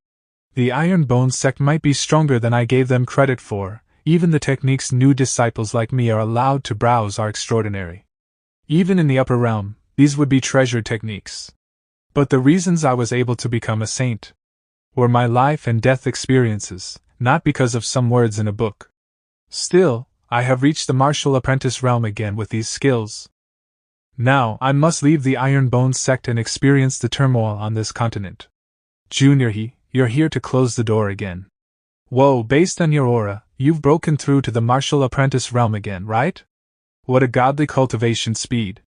The Ironbone sect might be stronger than I gave them credit for. Even the techniques new disciples like me are allowed to browse are extraordinary. Even in the upper realm, these would be treasured techniques. But the reasons I was able to become a saint were my life and death experiences, not because of some words in a book. Still, I have reached the martial apprentice realm again with these skills. Now, I must leave the Ironbone sect and experience the turmoil on this continent. Junior, you're here to close the door again. Whoa, based on your aura, you've broken through to the martial apprentice realm again, right? What a godly cultivation speed.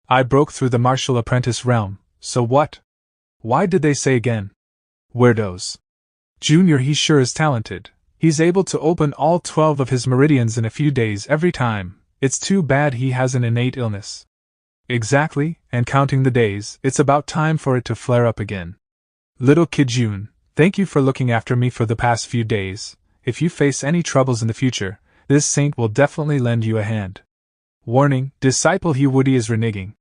I broke through the martial apprentice realm, so what? Why did they say again? Weirdos. Junior, he sure is talented. He's able to open all 12 of his meridians in a few days every time. It's too bad he has an innate illness. Exactly, and counting the days, it's about time for it to flare up again. Little kid June, thank you for looking after me for the past few days. If you face any troubles in the future, this saint will definitely lend you a hand. Warning, Disciple Woody is reneging.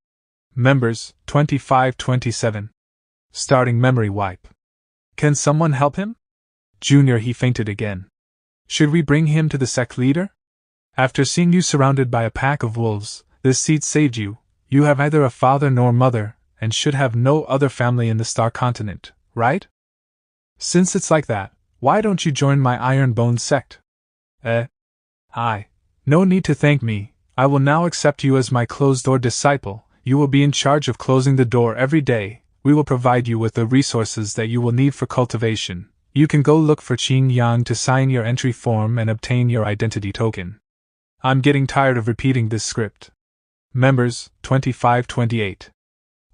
Members, 2527. Starting memory wipe. Can someone help him? Junior, he fainted again. Should we bring him to the sect leader? After seeing you surrounded by a pack of wolves, this seed saved you. You have neither a father nor mother, and should have no other family in the Star Continent, right? Since it's like that, why don't you join my Ironbone sect? No need to thank me. I will now accept you as my closed-door disciple. You will be in charge of closing the door every day. We will provide you with the resources that you will need for cultivation. You can go look for Qing Yang to sign your entry form and obtain your identity token. I'm getting tired of repeating this script. Members, 2528.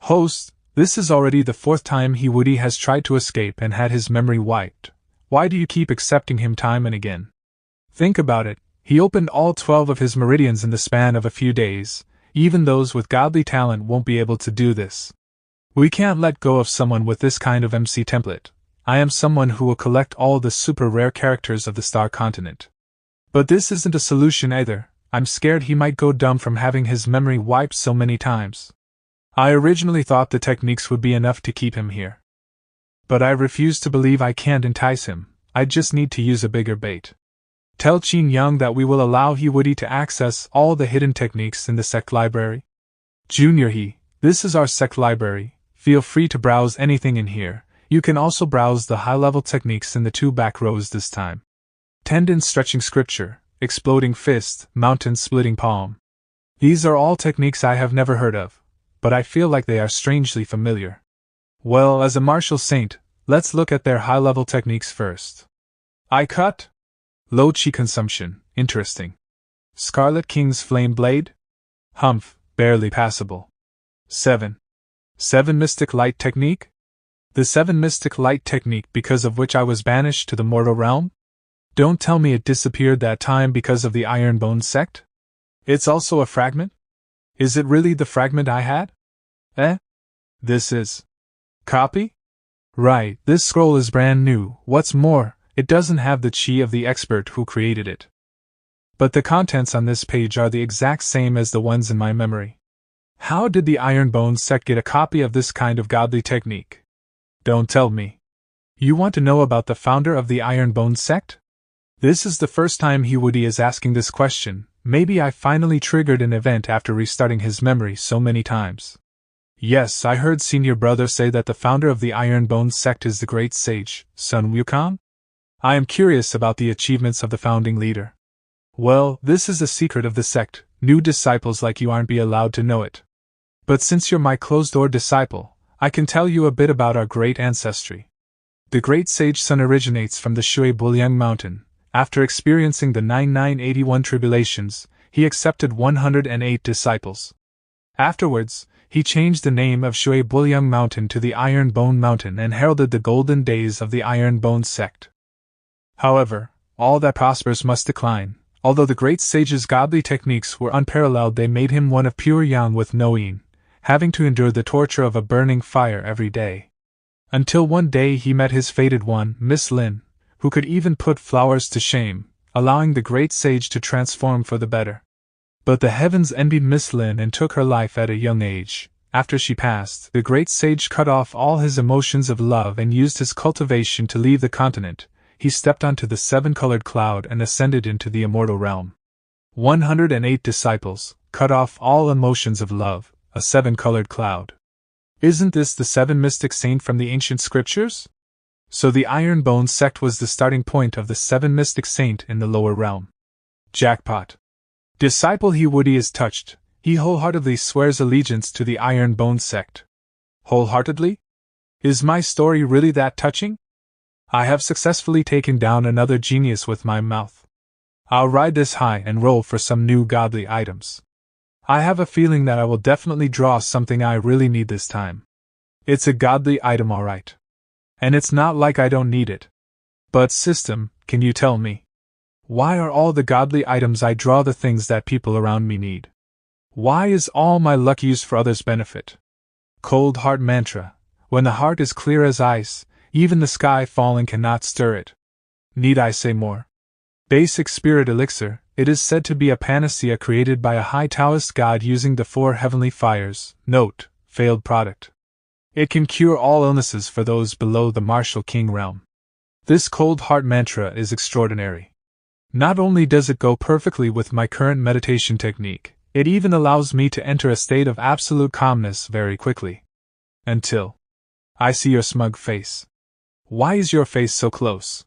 Host, this is already the 4th time Woody has tried to escape and had his memory wiped. Why do you keep accepting him time and again? Think about it, he opened all 12 of his meridians in the span of a few days. Even those with godly talent won't be able to do this. We can't let go of someone with this kind of MC template. I am someone who will collect all the super rare characters of the Star Continent. But this isn't a solution either. I'm scared he might go dumb from having his memory wiped so many times. I originally thought the techniques would be enough to keep him here. But I refuse to believe I can't entice him. I just need to use a bigger bait. Tell Qin Yang that we will allow Woody to access all the hidden techniques in the sect library. Junior, this is our sect library. Feel free to browse anything in here. You can also browse the high-level techniques in the 2 back rows this time. Tendon stretching scripture, exploding fist, mountain splitting palm. These are all techniques I have never heard of, but I feel like they are strangely familiar. Well, as a martial saint, let's look at their high-level techniques first. Eye cut. Low chi consumption, interesting. Scarlet King's flame blade? Humph, barely passable. 7 Mystic Light Technique? The 7 Mystic Light Technique because of which I was banished to the mortal realm? Don't tell me it disappeared that time because of the Ironbone sect? It's also a fragment? Is it really the fragment I had? This is... copy? Right, this scroll is brand new. What's more, it doesn't have the chi of the expert who created it. But the contents on this page are the exact same as the ones in my memory. How did the Ironbone sect get a copy of this kind of godly technique? Don't tell me. You want to know about the founder of the Ironbone sect? This is the first time Woody is asking this question. Maybe I finally triggered an event after restarting his memory so many times. Yes, I heard Senior Brother say that the founder of the Ironbone sect is the great sage, Sun Wukong. I am curious about the achievements of the founding leader. Well, this is a secret of the sect. New disciples like you aren't be allowed to know it. But since you're my closed-door disciple, I can tell you a bit about our great ancestry. The great sage Sun originates from the Shui Buliang Mountain. After experiencing the 9981 tribulations, he accepted 108 disciples. Afterwards, he changed the name of Shui Buliang Mountain to the Ironbone Mountain and heralded the golden days of the Ironbone sect. However, all that prospers must decline. Although the great sage's godly techniques were unparalleled, they made him one of pure yang with no yin, having to endure the torture of a burning fire every day. Until one day he met his fated one, Miss Lin, who could even put flowers to shame, allowing the great sage to transform for the better. But the heavens envied Miss Lin and took her life at a young age. After she passed, the great sage cut off all his emotions of love and used his cultivation to leave the continent. He stepped onto the 7-colored cloud and ascended into the immortal realm. 108 disciples, cut off all emotions of love, a seven-colored cloud. Isn't this the seven mystic saint from the ancient scriptures? So the Iron-Bone sect was the starting point of the seven mystic saint in the lower realm. Jackpot. Disciple Woody is touched. He wholeheartedly swears allegiance to the Iron-Bone sect. Wholeheartedly? Is my story really that touching? I have successfully taken down another genius with my mouth. I'll ride this high and roll for some new godly items. I have a feeling that I will definitely draw something I really need this time. It's a godly item, alright. And it's not like I don't need it. But system, can you tell me? Why are all the godly items I draw the things that people around me need? Why is all my luck used for others' benefit? Cold heart mantra. When the heart is clear as ice, even the sky falling cannot stir it. Need I say more? Basic spirit elixir. It is said to be a panacea created by a high Taoist god using the four heavenly fires. Note, failed product. It can cure all illnesses for those below the martial king realm. This cold heart mantra is extraordinary. Not only does it go perfectly with my current meditation technique, it even allows me to enter a state of absolute calmness very quickly. Until I see your smug face. Why is your face so close?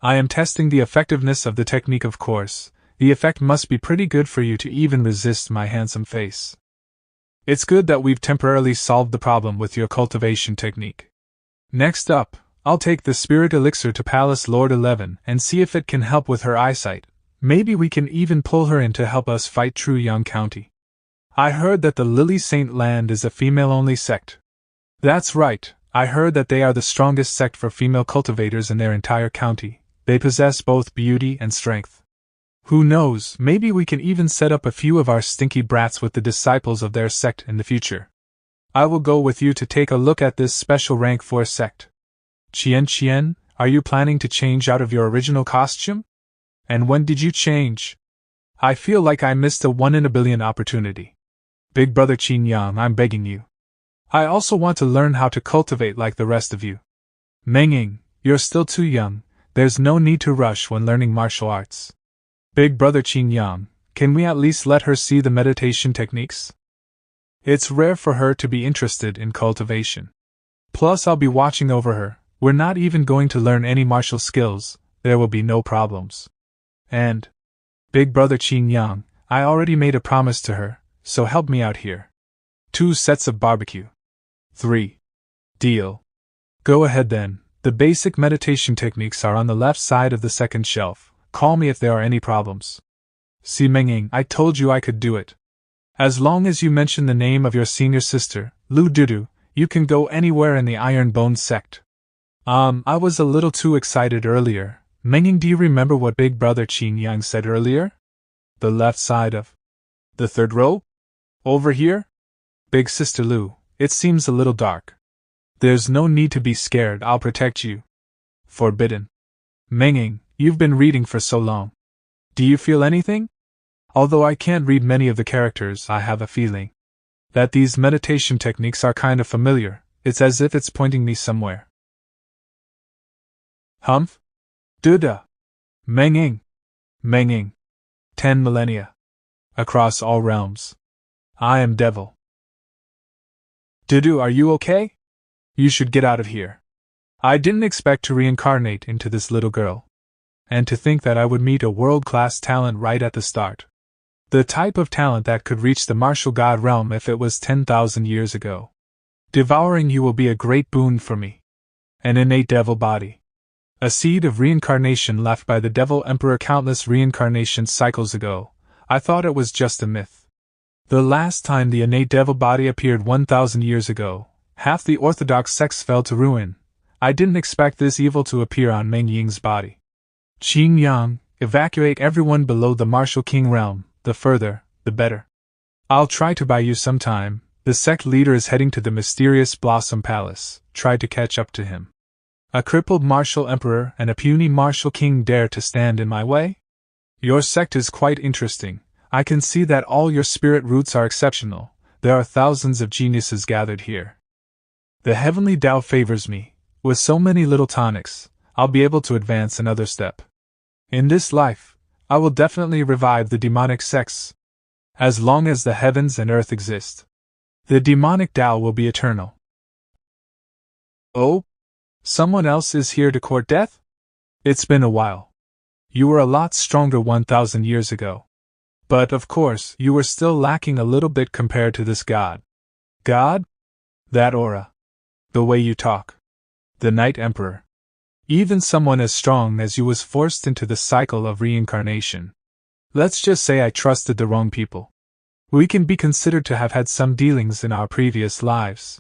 I am testing the effectiveness of the technique, of course. The effect must be pretty good for you to even resist my handsome face. It's good that we've temporarily solved the problem with your cultivation technique. Next up, I'll take the spirit elixir to Palace Lord 11 and see if it can help with her eyesight. Maybe we can even pull her in to help us fight True Young County. I heard that the Lily Saint Land is a female-only sect. That's right, I heard that they are the strongest sect for female cultivators in their entire county. They possess both beauty and strength. Who knows, maybe we can even set up a few of our stinky brats with the disciples of their sect in the future. I will go with you to take a look at this special rank 4 sect. Chien, are you planning to change out of your original costume? And when did you change? I feel like I missed a 1 in a billion opportunity. Big brother Qin Yang, I'm begging you. I also want to learn how to cultivate like the rest of you. Menging, you're still too young, there's no need to rush when learning martial arts. Big brother Qin Yang, can we at least let her see the meditation techniques? It's rare for her to be interested in cultivation. Plus I'll be watching over her, we're not even going to learn any martial skills, there will be no problems. And Big brother Qin Yang, I already made a promise to her, so help me out here. 2 sets of barbecue. 3. Deal. Go ahead then, the basic meditation techniques are on the left side of the second shelf. Call me if there are any problems. Si Menging, I told you I could do it. As long as you mention the name of your senior sister, Lu Dudu, you can go anywhere in the Iron-Bone sect. I was a little too excited earlier. Menging, do you remember what Big Brother Qin Yang said earlier? The left side of the third row? Over here? Big Sister Lu, it seems a little dark. There's no need to be scared, I'll protect you. Forbidden. Menging, you've been reading for so long. Do you feel anything? Although I can't read many of the characters, I have a feeling that these meditation techniques are kind of familiar. It's as if it's pointing me somewhere. Humph? Duda. Menging. 10 millennia. Across all realms. I am devil. Dudu, are you okay? You should get out of here. I didn't expect to reincarnate into this little girl. And to think that I would meet a world-class talent right at the start. The type of talent that could reach the martial god realm if it was 10,000 years ago. Devouring you will be a great boon for me. An innate devil body. A seed of reincarnation left by the devil emperor countless reincarnation cycles ago. I thought it was just a myth. The last time the innate devil body appeared 1,000 years ago, half the orthodox sects fell to ruin. I didn't expect this evil to appear on Meng Ying's body. Qin Yang, evacuate everyone below the martial king realm, the further, the better. I'll try to buy you some time. The sect leader is heading to the mysterious Blossom Palace. Try to catch up to him. A crippled martial emperor and a puny martial king dare to stand in my way? Your sect is quite interesting. I can see that all your spirit roots are exceptional. There are thousands of geniuses gathered here. The heavenly Tao favors me. With so many little tonics, I'll be able to advance another step. In this life, I will definitely revive the demonic sects. As long as the heavens and earth exist, the demonic Tao will be eternal. Oh? Someone else is here to court death? It's been a while. You were a lot stronger 1,000 years ago. But, of course, you were still lacking a little bit compared to this god. God? That aura. The way you talk. The Night Emperor. Even someone as strong as you was forced into the cycle of reincarnation. Let's just say I trusted the wrong people. We can be considered to have had some dealings in our previous lives.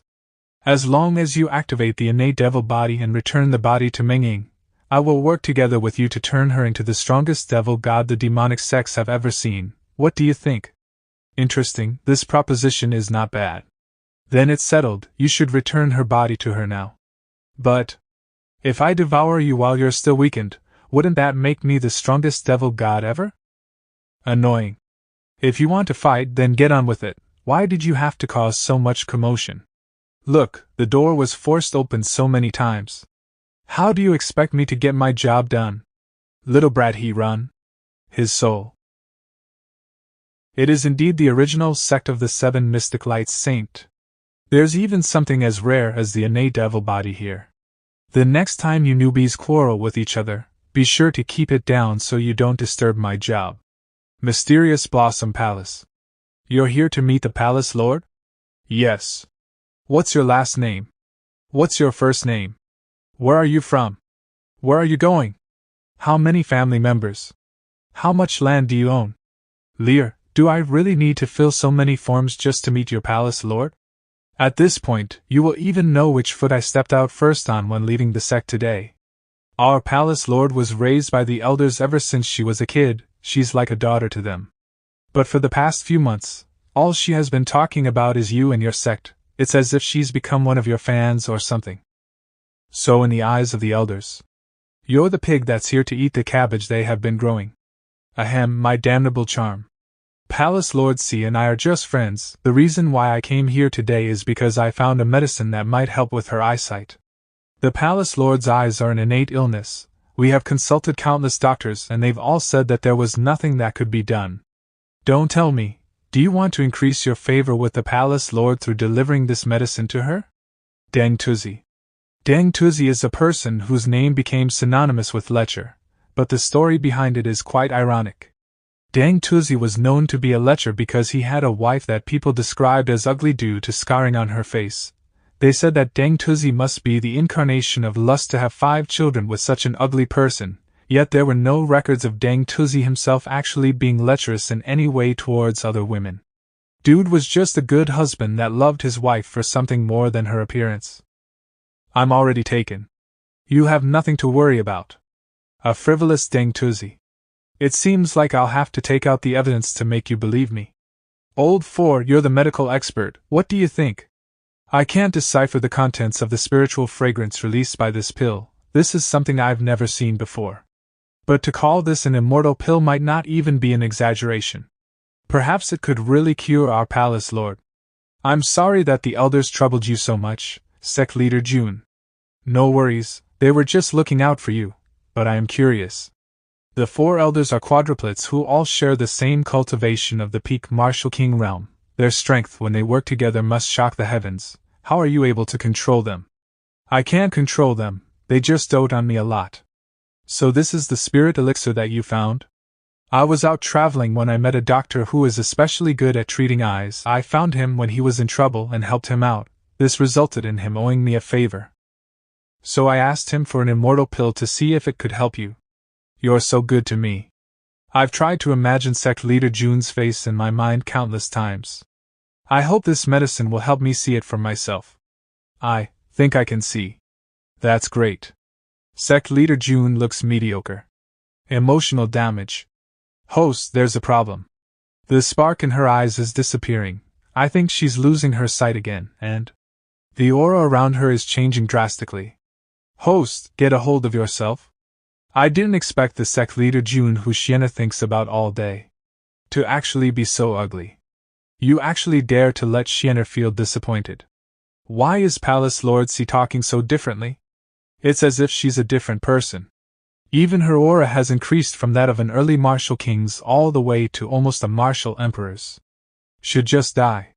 As long as you activate the innate devil body and return the body to Mengying, I will work together with you to turn her into the strongest devil god the demonic sects have ever seen. What do you think? Interesting, this proposition is not bad. Then it's settled, you should return her body to her now. But if I devour you while you're still weakened, wouldn't that make me the strongest devil god ever? Annoying. If you want to fight, then get on with it. Why did you have to cause so much commotion? Look, the door was forced open so many times. How do you expect me to get my job done? Little brat, he run. His soul. It is indeed the original sect of the 7 mystic lights saint. There's even something as rare as the innate devil body here. The next time you newbies quarrel with each other, be sure to keep it down so you don't disturb my job. Mysterious Blossom Palace. You're here to meet the palace lord? Yes. What's your last name? What's your first name? Where are you from? Where are you going? How many family members? How much land do you own? Lear, do I really need to fill so many forms just to meet your palace lord? At this point, you will even know which foot I stepped out first on when leaving the sect today. Our palace lord was raised by the elders ever since she was a kid, she's like a daughter to them. But for the past few months, all she has been talking about is you and your sect. It's as if she's become one of your fans or something. So in the eyes of the elders, you're the pig that's here to eat the cabbage they have been growing. Ahem, my damnable charm. Palace Lord C and I are just friends. The reason why I came here today is because I found a medicine that might help with her eyesight. The Palace Lord's eyes are an innate illness. We have consulted countless doctors and they've all said that there was nothing that could be done. Don't tell me, do you want to increase your favor with the Palace Lord through delivering this medicine to her? Deng Tuzi. Deng Tuzi is a person whose name became synonymous with lecher, but the story behind it is quite ironic. Deng Tuzi was known to be a lecher because he had a wife that people described as ugly due to scarring on her face. They said that Deng Tuzi must be the incarnation of lust to have 5 children with such an ugly person, yet there were no records of Deng Tuzi himself actually being lecherous in any way towards other women. Dude was just a good husband that loved his wife for something more than her appearance. I'm already taken. You have nothing to worry about. A frivolous Deng Tuzi. It seems like I'll have to take out the evidence to make you believe me. Old 4, you're the medical expert, what do you think? I can't decipher the contents of the spiritual fragrance released by this pill. This is something I've never seen before. But to call this an immortal pill might not even be an exaggeration. Perhaps it could really cure our palace lord. I'm sorry that the elders troubled you so much, Sect Leader June. No worries, they were just looking out for you, but I am curious. The 4 elders are quadruplets who all share the same cultivation of the peak martial king realm. Their strength when they work together must shock the heavens. How are you able to control them? I can't control them, they just dote on me a lot. So this is the spirit elixir that you found? I was out traveling when I met a doctor who is especially good at treating eyes. I found him when he was in trouble and helped him out. This resulted in him owing me a favor. So I asked him for an immortal pill to see if it could help you. You're so good to me. I've tried to imagine Sect Leader June's face in my mind countless times. I hope this medicine will help me see it for myself. I think I can see. That's great. Sect Leader June looks mediocre. Emotional damage. Host, there's a problem. The spark in her eyes is disappearing. I think she's losing her sight again, and the aura around her is changing drastically. Host, get a hold of yourself. I didn't expect the Sect Leader June who Shiena thinks about all day to actually be so ugly. You actually dare to let Shiena feel disappointed. Why is Palace Lord C talking so differently? It's as if she's a different person. Even her aura has increased from that of an early martial king's all the way to almost a martial emperor's. should just die.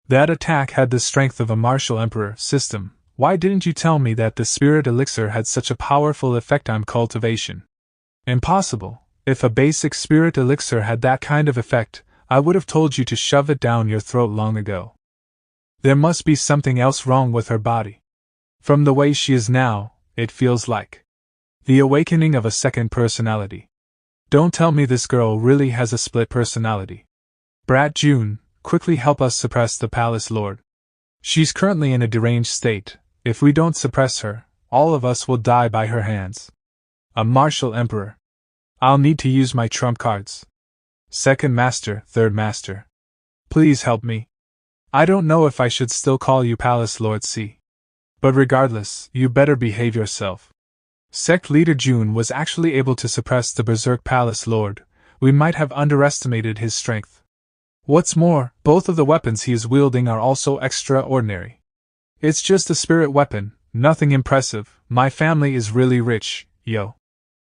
That attack had the strength of a martial emperor system. Why didn't you tell me that the spirit elixir had such a powerful effect on cultivation? Impossible. If a basic spirit elixir had that kind of effect, I would have told you to shove it down your throat long ago. There must be something else wrong with her body. From the way she is now, it feels like the awakening of a second personality. Don't tell me this girl really has a split personality. Brat June, quickly help us suppress the palace lord. She's currently in a deranged state. If we don't suppress her, all of us will die by her hands. A martial emperor. I'll need to use my trump cards. Second master, third master. Please help me. I don't know if I should still call you Palace Lord C. But regardless, you better behave yourself. Sect leader June was actually able to suppress the Berserk Palace Lord. We might have underestimated his strength. What's more, both of the weapons he is wielding are also extraordinary. It's just a spirit weapon, nothing impressive. My family is really rich, yo.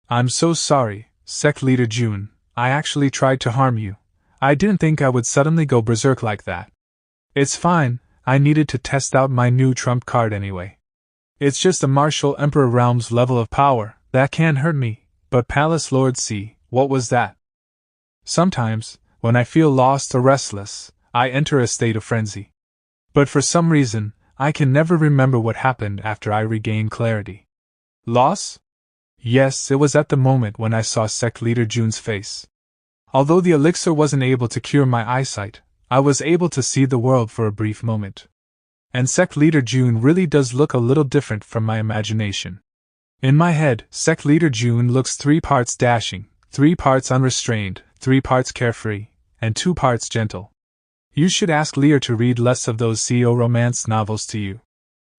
I'm so sorry, Sect leader June. I actually tried to harm you. I didn't think I would suddenly go berserk like that. It's fine, I needed to test out my new trump card anyway. It's just a martial emperor realm's level of power, that can't hurt me, but Palace Lord C, what was that? Sometimes, when I feel lost or restless, I enter a state of frenzy. But for some reason, I can never remember what happened after I regain clarity. Loss? Yes, it was at the moment when I saw Sect leader June's face. Although the elixir wasn't able to cure my eyesight, I was able to see the world for a brief moment. And Sect leader June really does look a little different from my imagination. In my head, Sect leader June looks 3 parts dashing, 3 parts unrestrained, 3 parts carefree, and 2 parts gentle. You should ask Lear to read less of those CO romance novels to you.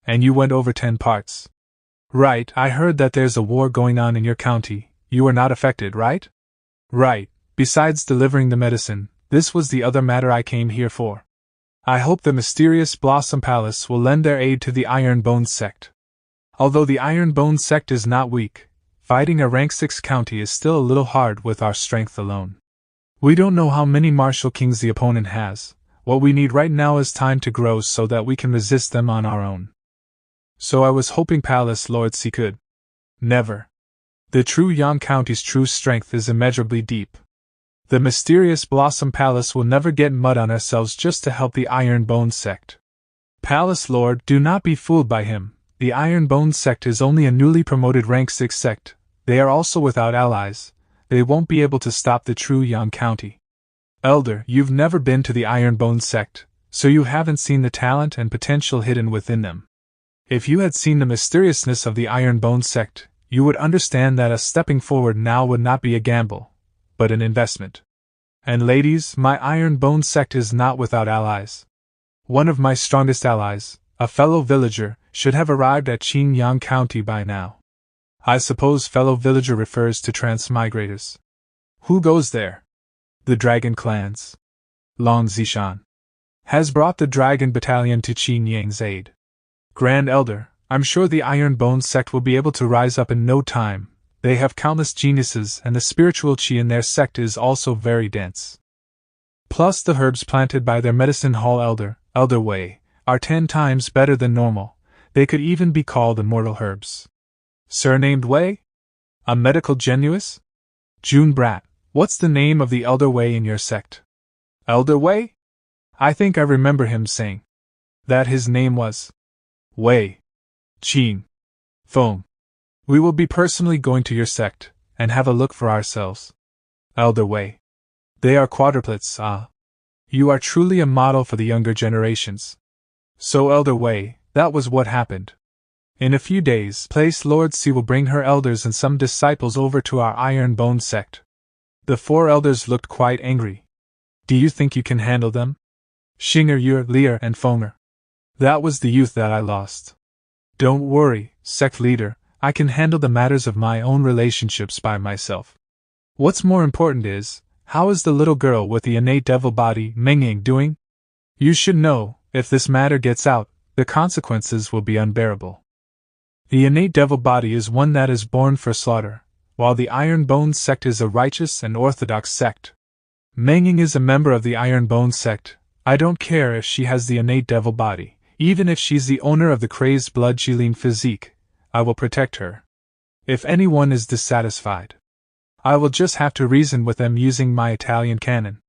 And you went over 10 parts. Right, I heard that there's a war going on in your county. You are not affected, right? Right. Besides delivering the medicine, this was the other matter I came here for. I hope the mysterious Blossom Palace will lend their aid to the Iron Bone Sect. Although the Iron Bone Sect is not weak, fighting a rank 6 county is still a little hard with our strength alone. We don't know how many martial kings the opponent has. What we need right now is time to grow so that we can resist them on our own. So I was hoping Palace Lord C could. Never. The true Yang County's true strength is immeasurably deep. The mysterious Blossom Palace will never get mud on ourselves just to help the Iron Bone Sect. Palace Lord, do not be fooled by him. The Iron Bone Sect is only a newly promoted rank 6 sect. They are also without allies. They won't be able to stop the true Yang County. Elder, you've never been to the Iron Bone Sect, so you haven't seen the talent and potential hidden within them. If you had seen the mysteriousness of the Iron Bone Sect, you would understand that us stepping forward now would not be a gamble, but an investment. And ladies, my Iron Bone Sect is not without allies. One of my strongest allies, a fellow villager, should have arrived at Qingyang County by now. I suppose fellow villager refers to transmigrators. Who goes there? The dragon clans. Long Zishan has brought the dragon battalion to Qingyang's aid. Grand Elder, I'm sure the Iron Bone Sect will be able to rise up in no time. They have countless geniuses and the spiritual qi in their sect is also very dense. Plus the herbs planted by their medicine hall Elder Wei, are 10 times better than normal. They could even be called immortal herbs. Surnamed Wei? A medical genius? June Brat, what's the name of the Elder Wei in your sect? Elder Wei? I think I remember him saying that his name was Wei Qin Feng. We will be personally going to your sect, and have a look for ourselves. Elder Wei. They are quadruplets, ah. You are truly a model for the younger generations. So Elder Wei, that was what happened. In a few days, Place Lord C will bring her elders and some disciples over to our Iron Bone Sect. The 4 elders looked quite angry. Do you think you can handle them? Xinger Yur, Lear, and Fonger. That was the youth that I lost. Don't worry, sect leader, I can handle the matters of my own relationships by myself. What's more important is, how is the little girl with the innate devil body, Mengying, doing? You should know, if this matter gets out, the consequences will be unbearable. The innate devil body is one that is born for slaughter, while the Iron Bone Sect is a righteous and orthodox sect. Mengying is a member of the Iron Bone Sect, I don't care if she has the innate devil body, even if she's the owner of the crazed blood-chilling physique, I will protect her. If anyone is dissatisfied, I will just have to reason with them using my Italian canon.